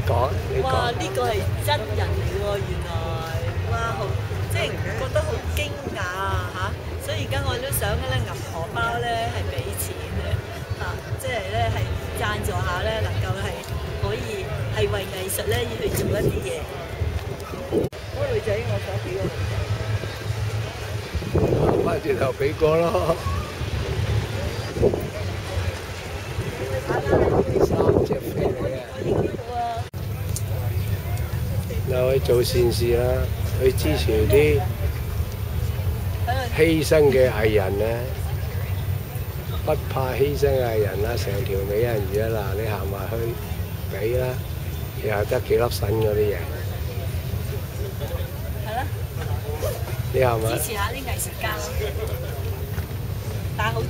你講。哇！呢個係真人嚟喎，原來哇，好即係覺得好驚訝啊嚇！所以而家我都想咧銀荷包咧係俾錢嘅嚇，即係咧係贊助下咧，能夠係可以係為藝術咧去做一啲嘢。嗰個女仔，我想俾個女仔。翻轉頭俾過咯。3隻飛你啊！又去做善事啦，去支持啲犧牲嘅藝人啊！不怕犧牲嘅藝人啦，成條美人魚啊！嗱，你行埋去俾啦，又得幾粒腎嗰啲嘢。係啦。你係咪？支持下啲藝術家咯，但係好。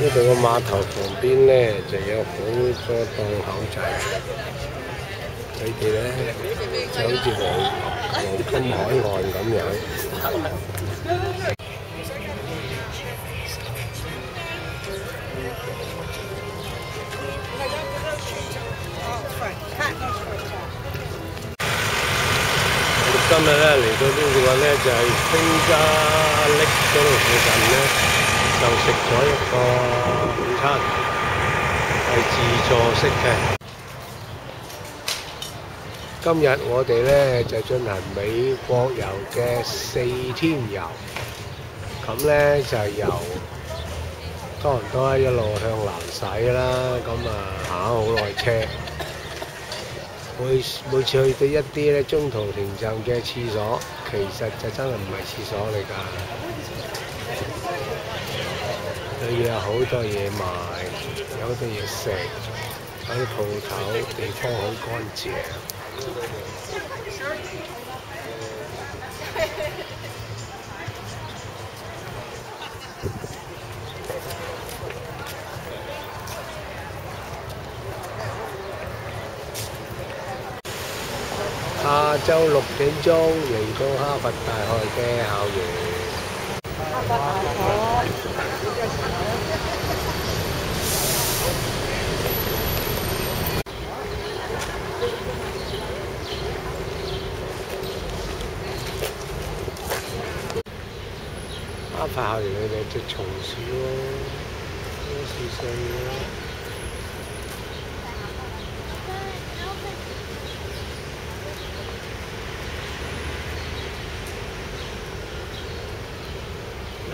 呢度個碼頭旁邊咧就有好多檔口仔，佢哋咧就好似黃金海岸咁樣。我哋今日咧嚟到呢個咧就係星加力嗰度附近咧。就食咗一個午餐，係自助式嘅。今日我哋咧就進行美國遊嘅4天遊，咁咧就由多倫多一路向南駛啦，咁行好耐車。每次去到一啲咧中途停站嘅廁所，其實就真係唔係廁所嚟㗎。佢有好多嘢賣，有好多嘢食，有啲鋪頭地方好乾淨。下晝6點鐘嚟到哈佛大學嘅校園。哈佛校園裏面隻松鼠咯，4歲咯。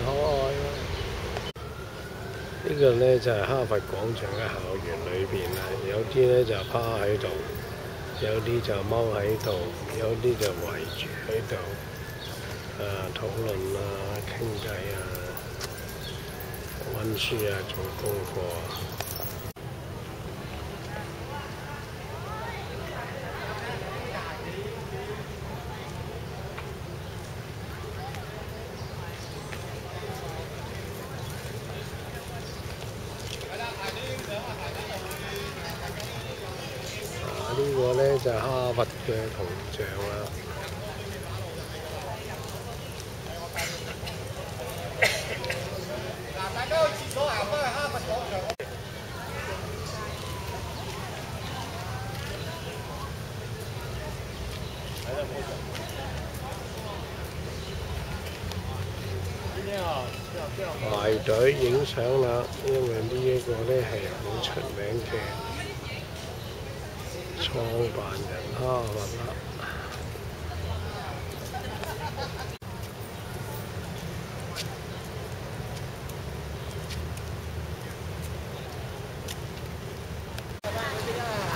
可愛啊！呢個咧就係哈佛廣場嘅校園裏邊啦，有啲咧就趴喺度，有啲就踎喺度，有啲就圍住喺度。討論啊、傾偈啊、温書啊、做功課啊。呢個咧就係哈佛嘅銅像啦。排隊影相啦，因為呢一個咧係好出名嘅創辦人哈佛啦。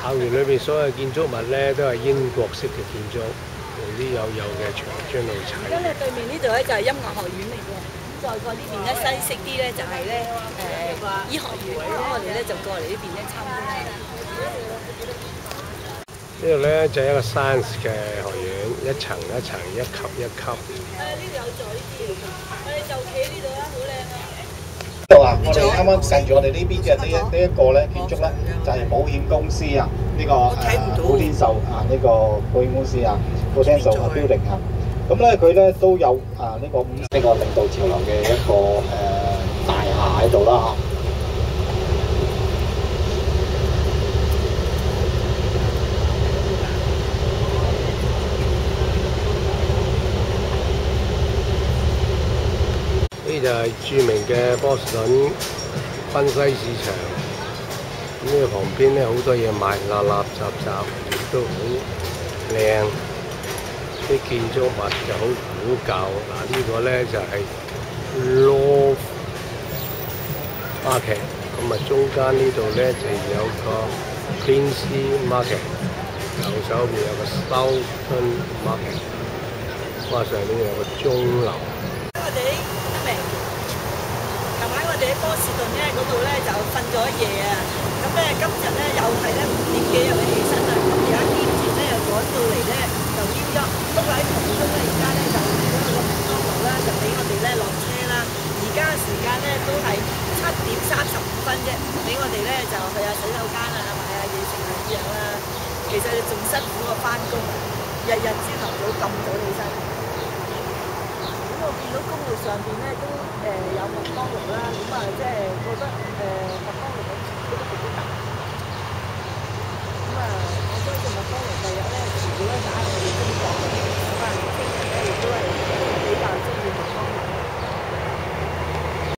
校園裏邊所有建築物咧都係英國式嘅建築，用啲幼嘅長磚路砌。咁你對面呢度咧就係音樂學院嚟嘅。再過呢邊咧西式啲咧就係咧醫學院，咁我哋咧就過嚟呢邊咧參觀。呢度咧就係一個 science 嘅學院，一層一層，一級一級。呢度有座呢啲，我哋就企呢度啦，好靚啊！啊，我哋啱啱近住我哋呢邊嘅呢一個咧建築咧，就係保險公司啊，呢個普天壽啊，呢個保險公司啊，普天壽building啊。咁咧佢咧都有呢個領導潮流嘅一個大廈喺度啦嚇。呢就係著名嘅波士頓賓西市場。咁呢個旁邊咧好多嘢賣，立立雜雜，亦都好靚。啲建築物就好古舊。嗱，呢個咧就係 Law Market。咁啊，中間呢度咧就有個 Queen's Market， 右手邊有個 Southern Market， 哇！上面有個鐘樓。我哋明，琴晚我哋喺波士頓咧嗰度咧就瞓咗一夜啊！咁咧今日咧又係咧5點幾又起身啦，咁而家兼住咧又趕到嚟咧就邀約，不過喺途中咧而家咧就見到個麥當勞啦，就俾我哋咧落車啦。而家時間咧都係7:35啫，俾我哋咧就去下洗手間啊，買下嘢食啊咁樣啦。其實仲辛苦過翻工啊，日日朝頭早咁早起身。我見到公路上邊咧都有麥當勞啦，咁啊即係覺得麥當勞嘅都幾大，咁啊我相信麥當勞第日咧遲早咧打